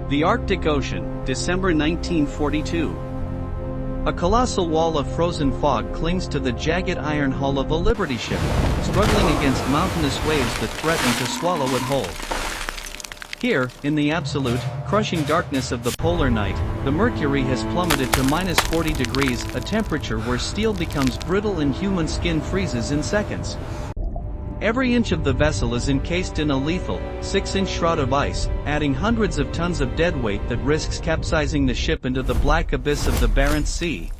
The Arctic Ocean, December 1942. A colossal wall of frozen fog clings to the jagged iron hull of a Liberty ship, struggling against mountainous waves that threaten to swallow it whole. Here, in the absolute, crushing darkness of the polar night, the mercury has plummeted to minus 40 degrees, a temperature where steel becomes brittle and human skin freezes in seconds. Every inch of the vessel is encased in a lethal, 6-inch shroud of ice, adding hundreds of tons of dead weight that risks capsizing the ship into the black abyss of the Barents Sea.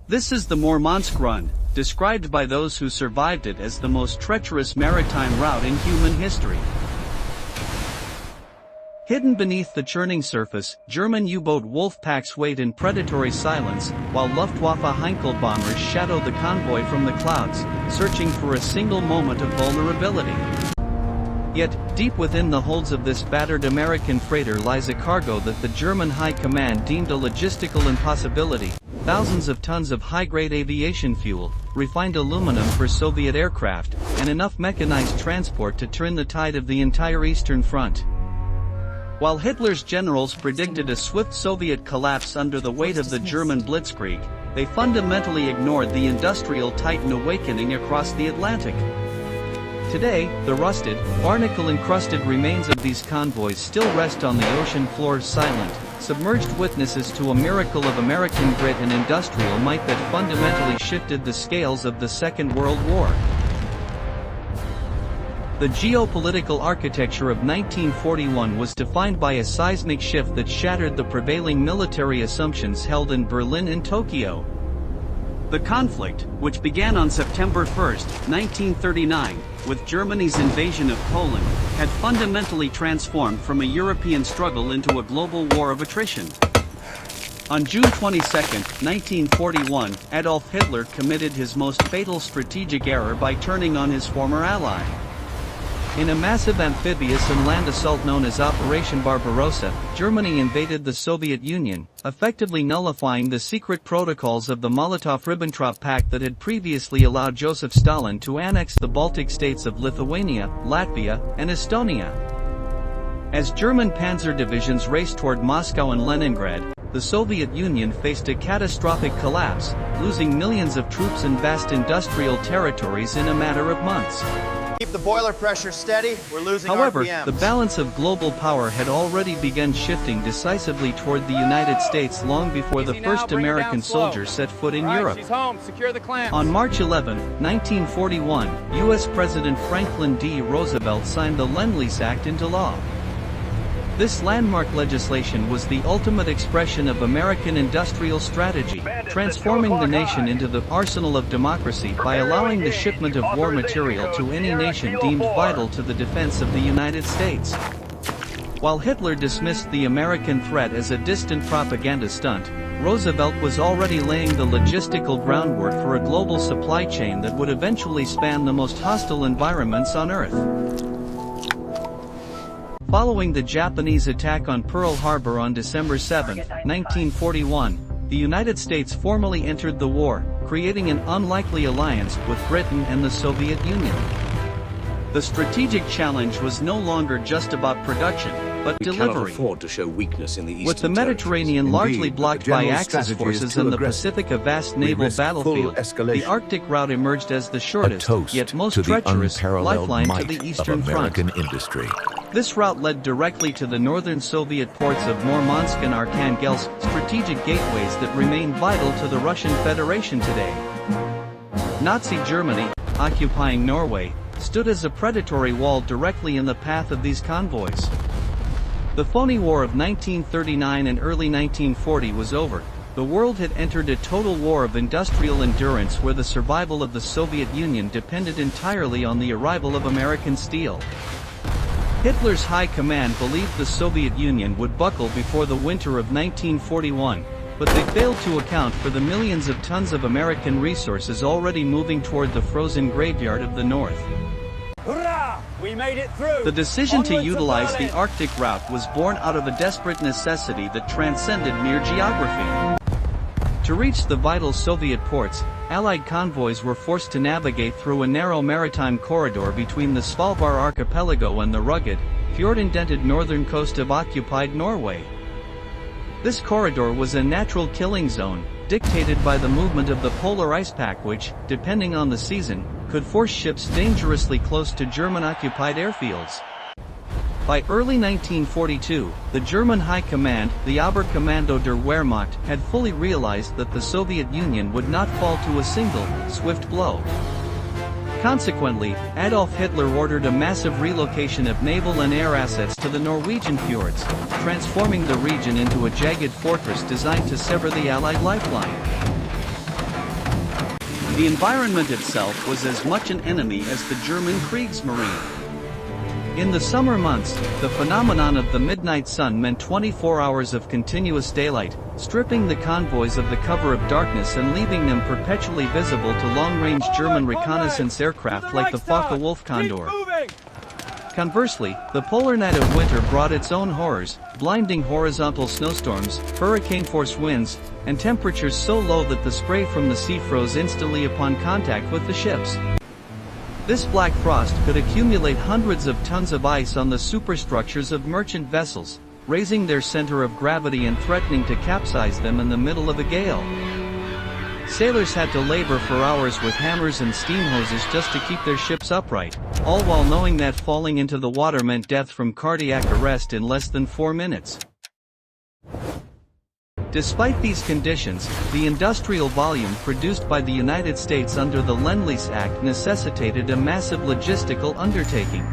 This is the Murmansk Run, described by those who survived it as the most treacherous maritime route in human history. Hidden beneath the churning surface, German U-boat wolf packs wait in predatory silence, while Luftwaffe Heinkel bombers shadow the convoy from the clouds, searching for a single moment of vulnerability. Yet, deep within the holds of this battered American freighter lies a cargo that the German High Command deemed a logistical impossibility: thousands of tons of high-grade aviation fuel, refined aluminum for Soviet aircraft, and enough mechanized transport to turn the tide of the entire Eastern Front. While Hitler's generals predicted a swift Soviet collapse under the weight of the German blitzkrieg, they fundamentally ignored the industrial titan awakening across the Atlantic. Today, the rusted, barnacle-encrusted remains of these convoys still rest on the ocean floor, silent, submerged witnesses to a miracle of American grit and industrial might that fundamentally shifted the scales of the Second World War. The geopolitical architecture of 1941 was defined by a seismic shift that shattered the prevailing military assumptions held in Berlin and Tokyo. The conflict, which began on September 1, 1939, with Germany's invasion of Poland, had fundamentally transformed from a European struggle into a global war of attrition. On June 22, 1941, Adolf Hitler committed his most fatal strategic error by turning on his former ally. In a massive amphibious and land assault known as Operation Barbarossa, Germany invaded the Soviet Union, effectively nullifying the secret protocols of the Molotov-Ribbentrop Pact that had previously allowed Joseph Stalin to annex the Baltic states of Lithuania, Latvia, and Estonia. As German panzer divisions raced toward Moscow and Leningrad, the Soviet Union faced a catastrophic collapse, losing millions of troops and vast industrial territories in a matter of months. Keep the boiler pressure steady, we're losing However, RPMs. the balance of global power had already begun shifting decisively toward the United States long before the first American soldiers set foot in Europe. She's home. Secure the clamps. On March 11, 1941, U.S. President Franklin D. Roosevelt signed the Lend-Lease Act into law. This landmark legislation was the ultimate expression of American industrial strategy, transforming the nation into the arsenal of democracy by allowing the shipment of war material to any nation deemed vital to the defense of the United States. While Hitler dismissed the American threat as a distant propaganda stunt, Roosevelt was already laying the logistical groundwork for a global supply chain that would eventually span the most hostile environments on Earth. Following the Japanese attack on Pearl Harbor on December 7, 1941, the United States formally entered the war, creating an unlikely alliance with Britain and the Soviet Union. The strategic challenge was no longer just about production, but delivery. We cannot afford to show weakness in the Eastern With the Mediterranean largely blocked by Axis forces and the Pacific a vast naval battlefield, the Arctic route emerged as the shortest, yet most treacherous, lifeline to the Eastern Front. Industry. This route led directly to the northern Soviet ports of Murmansk and Arkhangelsk, strategic gateways that remain vital to the Russian Federation today. Nazi Germany, occupying Norway, stood as a predatory wall directly in the path of these convoys. The phony war of 1939 and early 1940 was over. The world had entered a total war of industrial endurance where the survival of the Soviet Union depended entirely on the arrival of American steel. Hitler's high command believed the Soviet Union would buckle before the winter of 1941, but they failed to account for the millions of tons of American resources already moving toward the frozen graveyard of the North. Hurrah! We made it through. The decision to utilize the Arctic route was born out of a desperate necessity that transcended mere geography. To reach the vital Soviet ports, Allied convoys were forced to navigate through a narrow maritime corridor between the Svalbard archipelago and the rugged, fjord-indented northern coast of occupied Norway. This corridor was a natural killing zone, dictated by the movement of the polar ice pack which, depending on the season, could force ships dangerously close to German-occupied airfields. By early 1942, the German High Command, the Oberkommando der Wehrmacht, had fully realized that the Soviet Union would not fall to a single, swift blow. Consequently, Adolf Hitler ordered a massive relocation of naval and air assets to the Norwegian fjords, transforming the region into a jagged fortress designed to sever the Allied lifeline. The environment itself was as much an enemy as the German Kriegsmarine. In the summer months, the phenomenon of the midnight sun meant 24 hours of continuous daylight, stripping the convoys of the cover of darkness and leaving them perpetually visible to long-range German reconnaissance aircraft like the Focke-Wulf Condor. Conversely, the polar night of winter brought its own horrors, blinding horizontal snowstorms, hurricane-force winds, and temperatures so low that the spray from the sea froze instantly upon contact with the ships. This black frost could accumulate hundreds of tons of ice on the superstructures of merchant vessels, raising their center of gravity and threatening to capsize them in the middle of a gale. Sailors had to labor for hours with hammers and steam hoses just to keep their ships upright, all while knowing that falling into the water meant death from cardiac arrest in less than 4 minutes. Despite these conditions, the industrial volume produced by the United States under the Lend-Lease Act necessitated a massive logistical undertaking.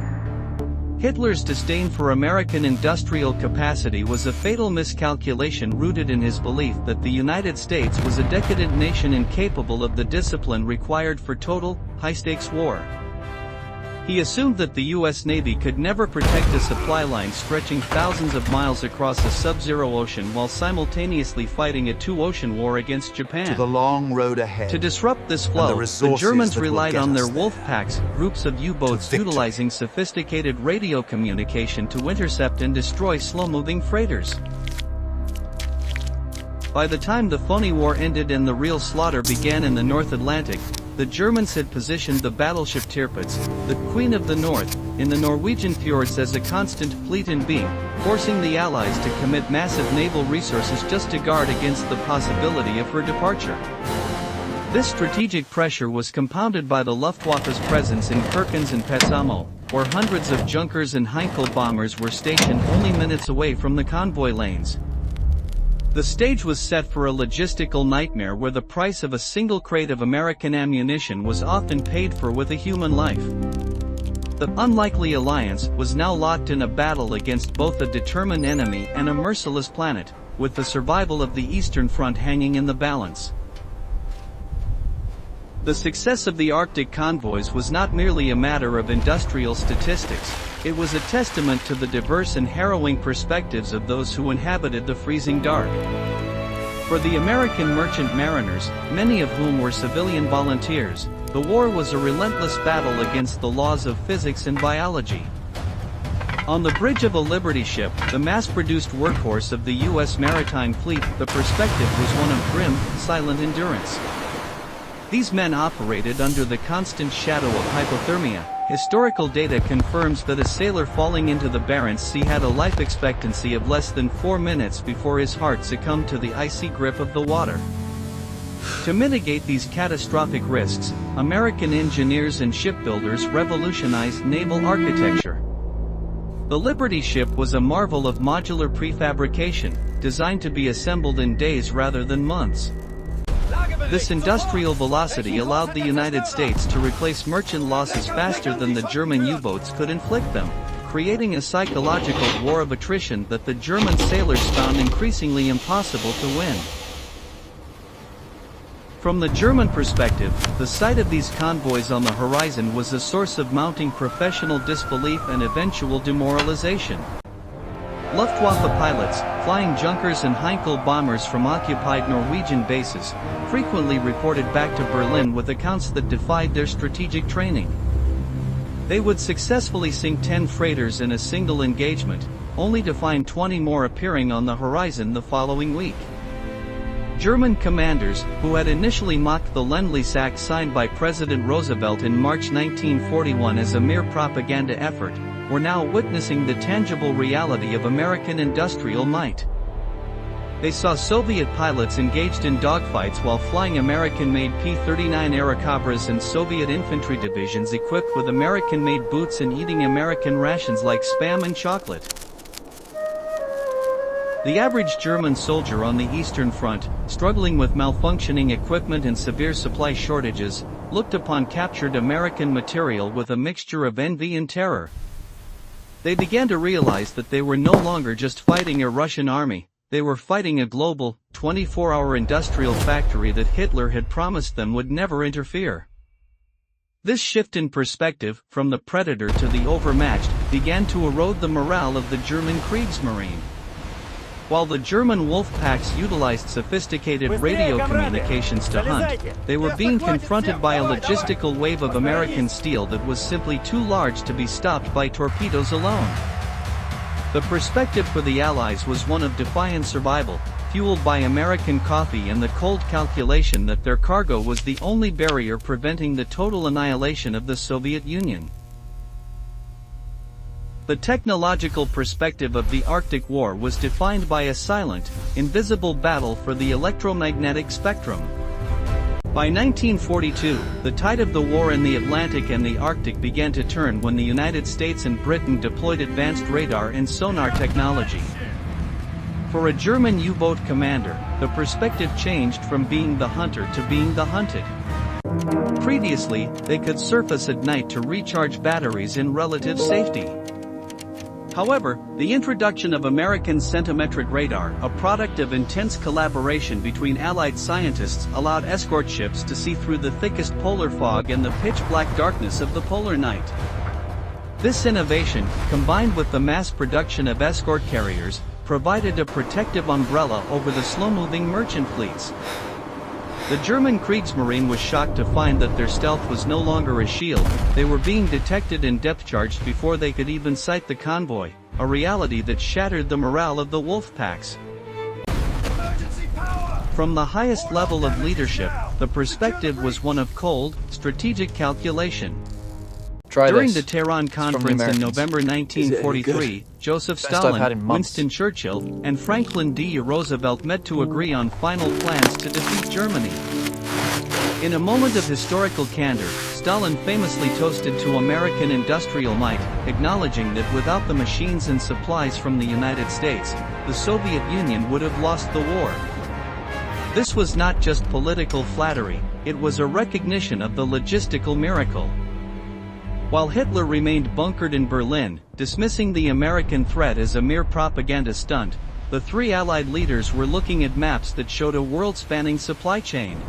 Hitler's disdain for American industrial capacity was a fatal miscalculation rooted in his belief that the United States was a decadent nation incapable of the discipline required for total, high-stakes war. He assumed that the U.S. Navy could never protect a supply line stretching thousands of miles across a sub-zero ocean while simultaneously fighting a two-ocean war against Japan. To the long road ahead. To disrupt this flow, the Germans relied on their wolf packs, groups of U-boats utilizing sophisticated radio communication to intercept and destroy slow-moving freighters. By the time the phony war ended and the real slaughter began in the North Atlantic, the Germans had positioned the battleship Tirpitz, the Queen of the North, in the Norwegian fjords as a constant fleet in being, forcing the Allies to commit massive naval resources just to guard against the possibility of her departure. This strategic pressure was compounded by the Luftwaffe's presence in Kirkenes and Petsamo, where hundreds of Junkers and Heinkel bombers were stationed only minutes away from the convoy lanes. The stage was set for a logistical nightmare where the price of a single crate of American ammunition was often paid for with a human life. The unlikely alliance was now locked in a battle against both a determined enemy and a merciless planet, with the survival of the Eastern Front hanging in the balance. The success of the Arctic convoys was not merely a matter of industrial statistics, it was a testament to the diverse and harrowing perspectives of those who inhabited the freezing dark. For the American merchant mariners, many of whom were civilian volunteers, the war was a relentless battle against the laws of physics and biology. On the bridge of a Liberty ship, the mass-produced workhorse of the U.S. maritime fleet, the perspective was one of grim, silent endurance. These men operated under the constant shadow of hypothermia. Historical data confirms that a sailor falling into the Barents Sea had a life expectancy of less than 4 minutes before his heart succumbed to the icy grip of the water. To mitigate these catastrophic risks, American engineers and shipbuilders revolutionized naval architecture. The Liberty ship was a marvel of modular prefabrication, designed to be assembled in days rather than months. This industrial velocity allowed the United States to replace merchant losses faster than the German U-boats could inflict them, creating a psychological war of attrition that the German sailors found increasingly impossible to win. From the German perspective, the sight of these convoys on the horizon was a source of mounting professional disbelief and eventual demoralization. Luftwaffe pilots, flying Junkers and Heinkel bombers from occupied Norwegian bases, frequently reported back to Berlin with accounts that defied their strategic training. They would successfully sink 10 freighters in a single engagement, only to find 20 more appearing on the horizon the following week. German commanders, who had initially mocked the Lend-Lease Act signed by President Roosevelt in March 1941 as a mere propaganda effort, were now witnessing the tangible reality of American industrial might. They saw Soviet pilots engaged in dogfights while flying American-made P-39 Airacobras and Soviet infantry divisions equipped with American-made boots and eating American rations like Spam and chocolate. The average German soldier on the Eastern Front, struggling with malfunctioning equipment and severe supply shortages, looked upon captured American material with a mixture of envy and terror. They began to realize that they were no longer just fighting a Russian army. They were fighting a global, 24-hour industrial factory that Hitler had promised them would never interfere. This shift in perspective, from the predator to the overmatched, began to erode the morale of the German Kriegsmarine. While the German wolf packs utilized sophisticated radio communications to hunt, they were being confronted by a logistical wave of American steel that was simply too large to be stopped by torpedoes alone. The perspective for the Allies was one of defiant survival, fueled by American coffee and the cold calculation that their cargo was the only barrier preventing the total annihilation of the Soviet Union. The technological perspective of the Arctic War was defined by a silent, invisible battle for the electromagnetic spectrum. By 1942, the tide of the war in the Atlantic and the Arctic began to turn when the United States and Britain deployed advanced radar and sonar technology. For a German U-boat commander, the perspective changed from being the hunter to being the hunted. Previously, they could surface at night to recharge batteries in relative safety. However, the introduction of American centimetric radar, a product of intense collaboration between Allied scientists, allowed escort ships to see through the thickest polar fog and the pitch-black darkness of the polar night. This innovation, combined with the mass production of escort carriers, provided a protective umbrella over the slow-moving merchant fleets. The German Kriegsmarine was shocked to find that their stealth was no longer a shield. They were being detected and depth-charged before they could even sight the convoy, a reality that shattered the morale of the wolf packs. From the highest level of leadership, the perspective was one of cold, strategic calculation. During the Tehran Conference in November 1943, Joseph Stalin, Winston Churchill, and Franklin D. Roosevelt met to agree on final plans to defeat Germany. In a moment of historical candor, Stalin famously toasted to American industrial might, acknowledging that without the machines and supplies from the United States, the Soviet Union would have lost the war. This was not just political flattery, it was a recognition of the logistical miracle. While Hitler remained bunkered in Berlin, dismissing the American threat as a mere propaganda stunt, the three Allied leaders were looking at maps that showed a world-spanning supply chain.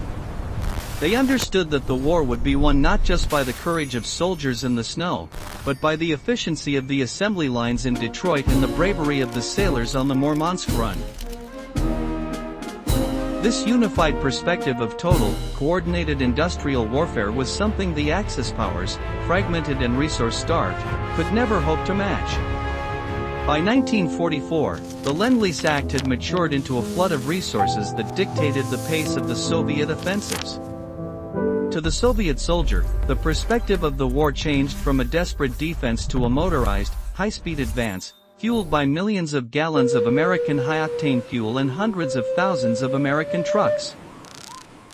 They understood that the war would be won not just by the courage of soldiers in the snow, but by the efficiency of the assembly lines in Detroit and the bravery of the sailors on the Murmansk Run. This unified perspective of total, coordinated industrial warfare was something the Axis powers, fragmented and resource-starved, could never hope to match. By 1944, the Lend-Lease Act had matured into a flood of resources that dictated the pace of the Soviet offensives. To the Soviet soldier, the perspective of the war changed from a desperate defense to a motorized, high-speed advance, fueled by millions of gallons of American high-octane fuel and hundreds of thousands of American trucks.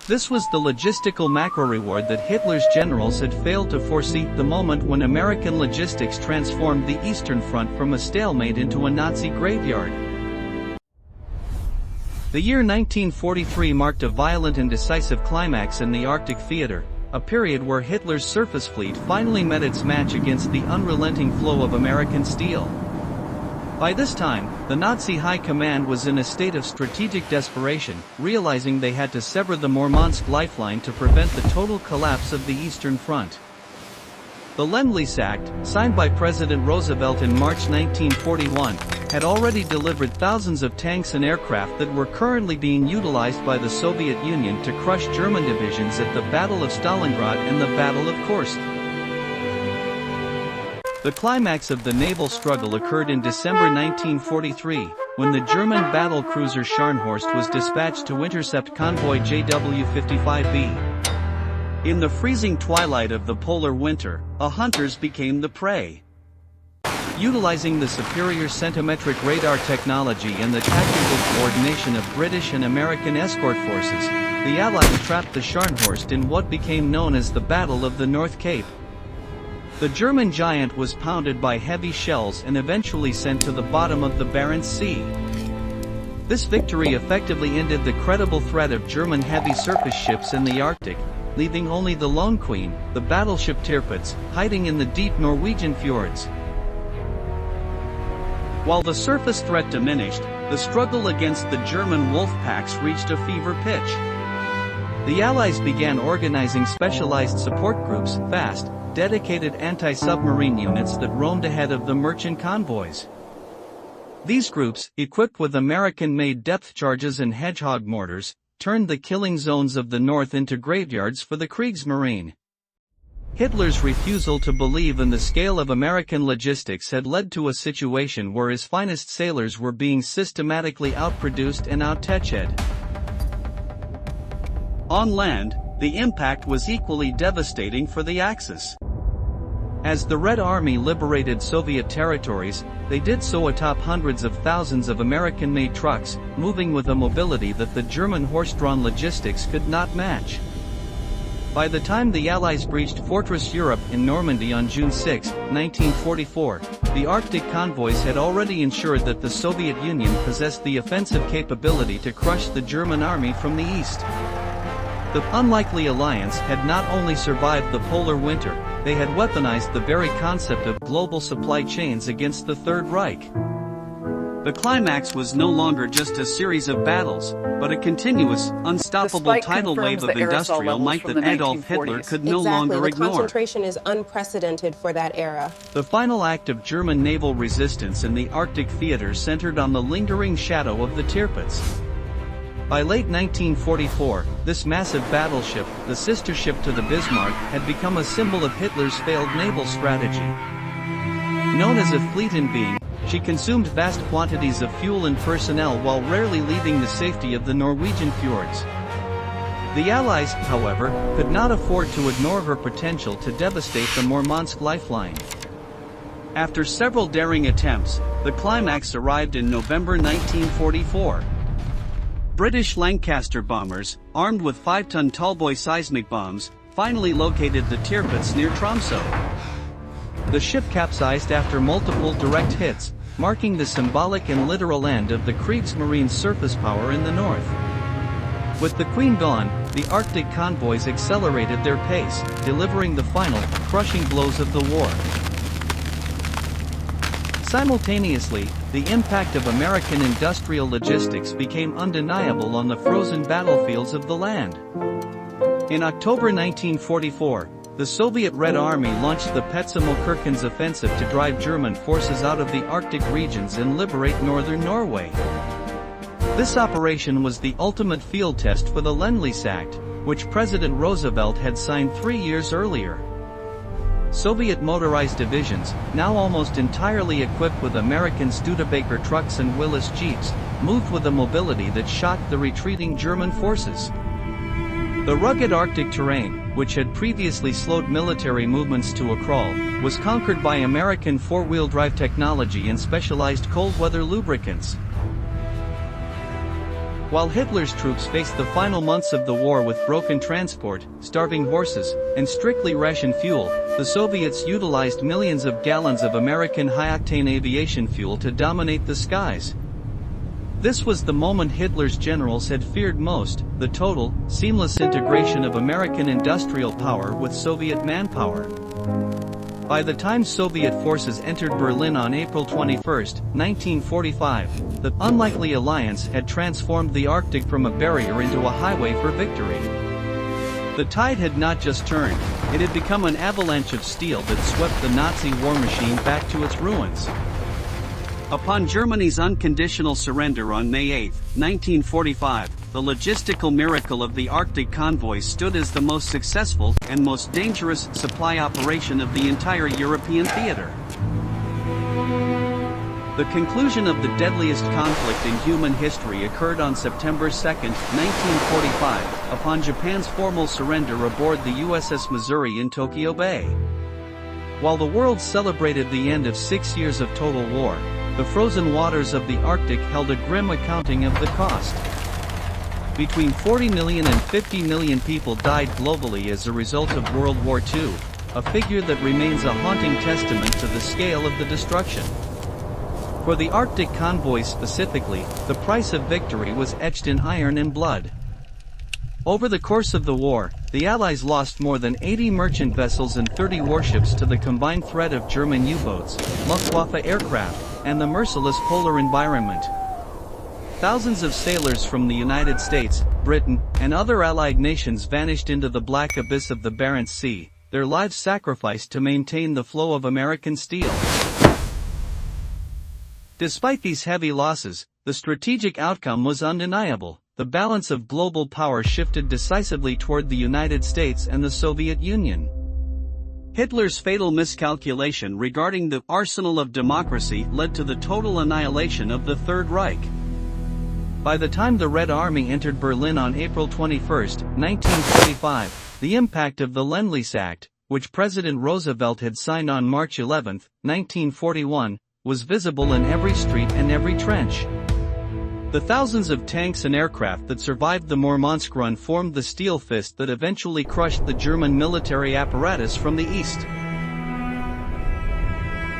This was the logistical macro-reward that Hitler's generals had failed to foresee, the moment when American logistics transformed the Eastern Front from a stalemate into a Nazi graveyard. The year 1943 marked a violent and decisive climax in the Arctic theater, a period where Hitler's surface fleet finally met its match against the unrelenting flow of American steel. By this time, the Nazi high command was in a state of strategic desperation, realizing they had to sever the Murmansk lifeline to prevent the total collapse of the Eastern Front. The Lend-Lease Act, signed by President Roosevelt in March 1941, had already delivered thousands of tanks and aircraft that were currently being utilized by the Soviet Union to crush German divisions at the Battle of Stalingrad and the Battle of Kursk. The climax of the naval struggle occurred in December 1943, when the German battle cruiser Scharnhorst was dispatched to intercept convoy JW-55B. In the freezing twilight of the polar winter, hunters became the prey. Utilizing the superior centimetric radar technology and the tactical coordination of British and American escort forces, the Allies trapped the Scharnhorst in what became known as the Battle of the North Cape. The German giant was pounded by heavy shells and eventually sent to the bottom of the Barents Sea. This victory effectively ended the credible threat of German heavy surface ships in the Arctic, leaving only the Lone Queen, the battleship Tirpitz, hiding in the deep Norwegian fjords. While the surface threat diminished, the struggle against the German wolf packs reached a fever pitch. The Allies began organizing specialized support groups, fast, dedicated anti-submarine units that roamed ahead of the merchant convoys. These groups, equipped with American-made depth charges and hedgehog mortars, turned the killing zones of the north into graveyards for the Kriegsmarine. Hitler's refusal to believe in the scale of American logistics had led to a situation where his finest sailors were being systematically outproduced and out-teched. On land, the impact was equally devastating for the Axis. As the Red Army liberated Soviet territories, they did so atop hundreds of thousands of American-made trucks, moving with a mobility that the German horse-drawn logistics could not match. By the time the Allies breached Fortress Europe in Normandy on June 6, 1944, the Arctic convoys had already ensured that the Soviet Union possessed the offensive capability to crush the German army from the east. The unlikely alliance had not only survived the polar winter, they had weaponized the very concept of global supply chains against the Third Reich. The climax was no longer just a series of battles, but a continuous, unstoppable tidal wave of industrial might that Adolf Hitler could no longer ignore. The concentration is unprecedented for that era. The final act of German naval resistance in the Arctic theater centered on the lingering shadow of the Tirpitz. By late 1944, this massive battleship, the sister ship to the Bismarck, had become a symbol of Hitler's failed naval strategy. Known as a fleet in being, she consumed vast quantities of fuel and personnel while rarely leaving the safety of the Norwegian fjords. The Allies, however, could not afford to ignore her potential to devastate the Murmansk lifeline. After several daring attempts, the climax arrived in November 1944. British Lancaster bombers, armed with 5-ton tallboy seismic bombs, finally located the Tirpitz near Tromsø. The ship capsized after multiple direct hits, marking the symbolic and literal end of the Kriegsmarine's surface power in the north. With the Queen gone, the Arctic convoys accelerated their pace, delivering the final, crushing blows of the war. Simultaneously, the impact of American industrial logistics became undeniable on the frozen battlefields of the land. In October 1944, the Soviet Red Army launched the Petsamokirkens offensive to drive German forces out of the Arctic regions and liberate northern Norway. This operation was the ultimate field test for the Lend-Lease Act, which President Roosevelt had signed 3 years earlier. Soviet motorized divisions, now almost entirely equipped with American Studebaker trucks and Willis Jeeps, moved with a mobility that shocked the retreating German forces. The rugged Arctic terrain, which had previously slowed military movements to a crawl, was conquered by American four-wheel drive technology and specialized cold-weather lubricants. While Hitler's troops faced the final months of the war with broken transport, starving horses, and strictly rationed fuel, the Soviets utilized millions of gallons of American high-octane aviation fuel to dominate the skies. This was the moment Hitler's generals had feared most, the total, seamless integration of American industrial power with Soviet manpower. By the time Soviet forces entered Berlin on April 21, 1945, the unlikely alliance had transformed the Arctic from a barrier into a highway for victory. The tide had not just turned, it had become an avalanche of steel that swept the Nazi war machine back to its ruins. Upon Germany's unconditional surrender on May 8, 1945, the logistical miracle of the Arctic convoys stood as the most successful and most dangerous supply operation of the entire European theater. The conclusion of the deadliest conflict in human history occurred on September 2, 1945, upon Japan's formal surrender aboard the USS Missouri in Tokyo Bay. While the world celebrated the end of 6 years of total war, the frozen waters of the Arctic held a grim accounting of the cost. Between 40 million and 50 million people died globally as a result of World War II, a figure that remains a haunting testament to the scale of the destruction. For the Arctic convoys specifically, the price of victory was etched in iron and blood. Over the course of the war, the Allies lost more than 80 merchant vessels and 30 warships to the combined threat of German U-boats, Luftwaffe aircraft, and the merciless polar environment. Thousands of sailors from the United States, Britain, and other Allied nations vanished into the black abyss of the Barents Sea, their lives sacrificed to maintain the flow of American steel. Despite these heavy losses, the strategic outcome was undeniable. The balance of global power shifted decisively toward the United States and the Soviet Union. Hitler's fatal miscalculation regarding the arsenal of democracy led to the total annihilation of the Third Reich. By the time the Red Army entered Berlin on April 21, 1945, the impact of the Lend-Lease Act, which President Roosevelt had signed on March 11, 1941, was visible in every street and every trench. The thousands of tanks and aircraft that survived the Murmansk Run formed the steel fist that eventually crushed the German military apparatus from the east.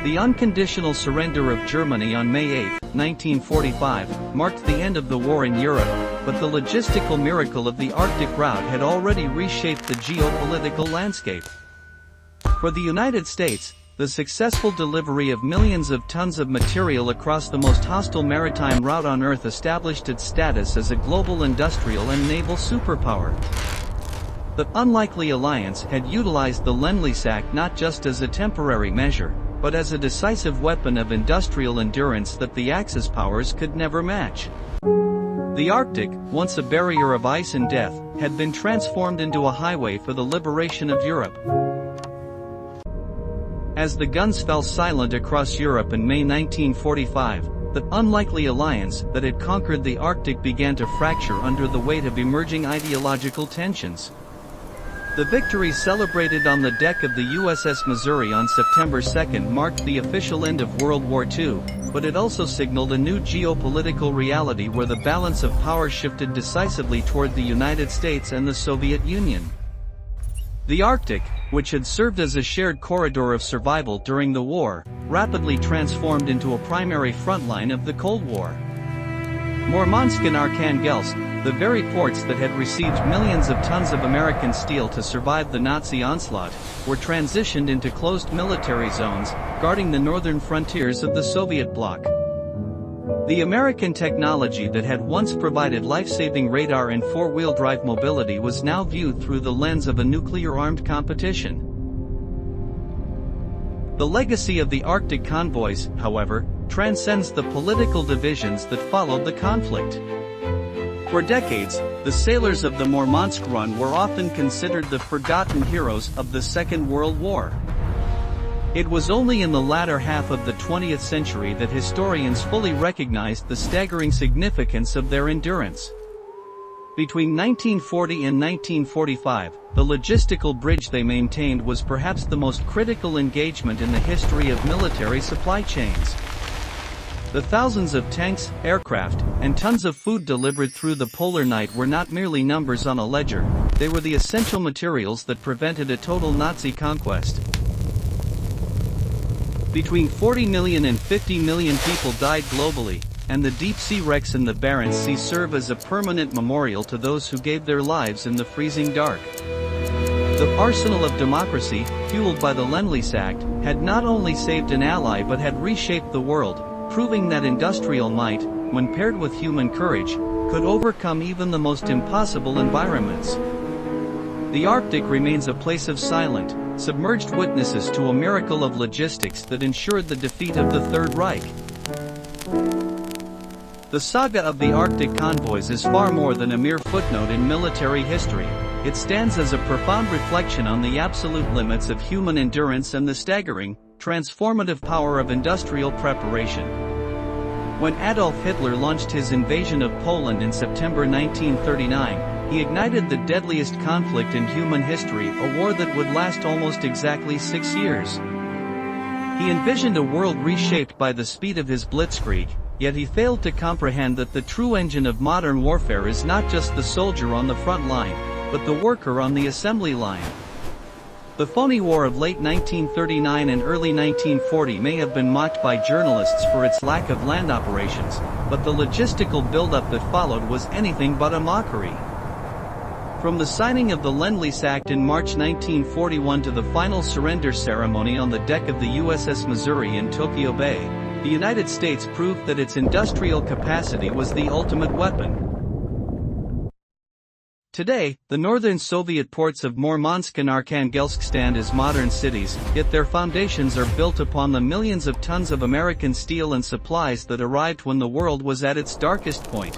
The unconditional surrender of Germany on May 8, 1945, marked the end of the war in Europe, but the logistical miracle of the Arctic route had already reshaped the geopolitical landscape. For the United States, the successful delivery of millions of tons of material across the most hostile maritime route on Earth established its status as a global industrial and naval superpower. The unlikely alliance had utilized the Lend-Lease Act not just as a temporary measure, but as a decisive weapon of industrial endurance that the Axis powers could never match. The Arctic, once a barrier of ice and death, had been transformed into a highway for the liberation of Europe. As the guns fell silent across Europe in May 1945, the unlikely alliance that had conquered the Arctic began to fracture under the weight of emerging ideological tensions. The victory celebrated on the deck of the USS Missouri on September 2 marked the official end of World War II, but it also signaled a new geopolitical reality where the balance of power shifted decisively toward the United States and the Soviet Union. The Arctic, which had served as a shared corridor of survival during the war, rapidly transformed into a primary front line of the Cold War. Murmansk and Arkhangelsk, the very ports that had received millions of tons of American steel to survive the Nazi onslaught, were transitioned into closed military zones, guarding the northern frontiers of the Soviet bloc. The American technology that had once provided life-saving radar and four-wheel drive mobility was now viewed through the lens of a nuclear-armed competition. The legacy of the Arctic convoys, however, transcends the political divisions that followed the conflict. For decades, the sailors of the Murmansk Run were often considered the forgotten heroes of the Second World War. It was only in the latter half of the 20th century that historians fully recognized the staggering significance of their endurance. Between 1940 and 1945, the logistical bridge they maintained was perhaps the most critical engagement in the history of military supply chains. The thousands of tanks, aircraft, and tons of food delivered through the polar night were not merely numbers on a ledger, they were the essential materials that prevented a total Nazi conquest. Between 40 million and 50 million people died globally, and the deep-sea wrecks in the Barents Sea serve as a permanent memorial to those who gave their lives in the freezing dark. The arsenal of democracy, fueled by the Lend-Lease Act, had not only saved an ally but had reshaped the world, proving that industrial might, when paired with human courage, could overcome even the most impossible environments. The Arctic remains a place of silent, submerged witnesses to a miracle of logistics that ensured the defeat of the Third Reich. The saga of the Arctic convoys is far more than a mere footnote in military history. It stands as a profound reflection on the absolute limits of human endurance and the staggering, transformative power of industrial preparation. When Adolf Hitler launched his invasion of Poland in September 1939, he ignited the deadliest conflict in human history, a war that would last almost exactly 6 years. He envisioned a world reshaped by the speed of his blitzkrieg, yet he failed to comprehend that the true engine of modern warfare is not just the soldier on the front line, but the worker on the assembly line. The phony war of late 1939 and early 1940 may have been mocked by journalists for its lack of land operations, but the logistical buildup that followed was anything but a mockery. From the signing of the Lend-Lease Act in March 1941 to the final surrender ceremony on the deck of the USS Missouri in Tokyo Bay, the United States proved that its industrial capacity was the ultimate weapon. Today, the northern Soviet ports of Murmansk and Arkhangelsk stand as modern cities, yet their foundations are built upon the millions of tons of American steel and supplies that arrived when the world was at its darkest point.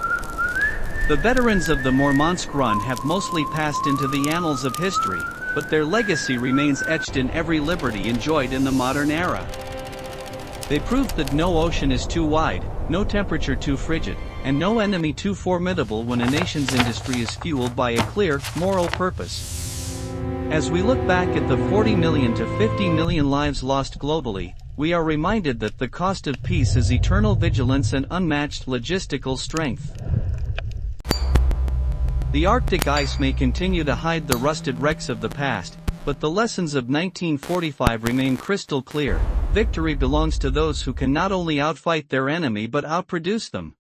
The veterans of the Murmansk Run have mostly passed into the annals of history, but their legacy remains etched in every liberty enjoyed in the modern era. They proved that no ocean is too wide, no temperature too frigid, and no enemy too formidable when a nation's industry is fueled by a clear, moral purpose. As we look back at the 40 million to 50 million lives lost globally, we are reminded that the cost of peace is eternal vigilance and unmatched logistical strength. The Arctic ice may continue to hide the rusted wrecks of the past, but the lessons of 1945 remain crystal clear. Victory belongs to those who can not only outfight their enemy but outproduce them.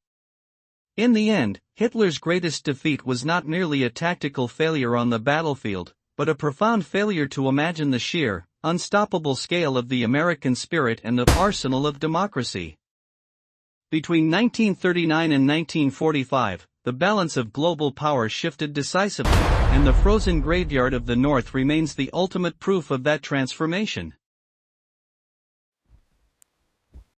In the end, Hitler's greatest defeat was not merely a tactical failure on the battlefield, but a profound failure to imagine the sheer, unstoppable scale of the American spirit and the arsenal of democracy. Between 1939 and 1945, the balance of global power shifted decisively, and the frozen graveyard of the North remains the ultimate proof of that transformation.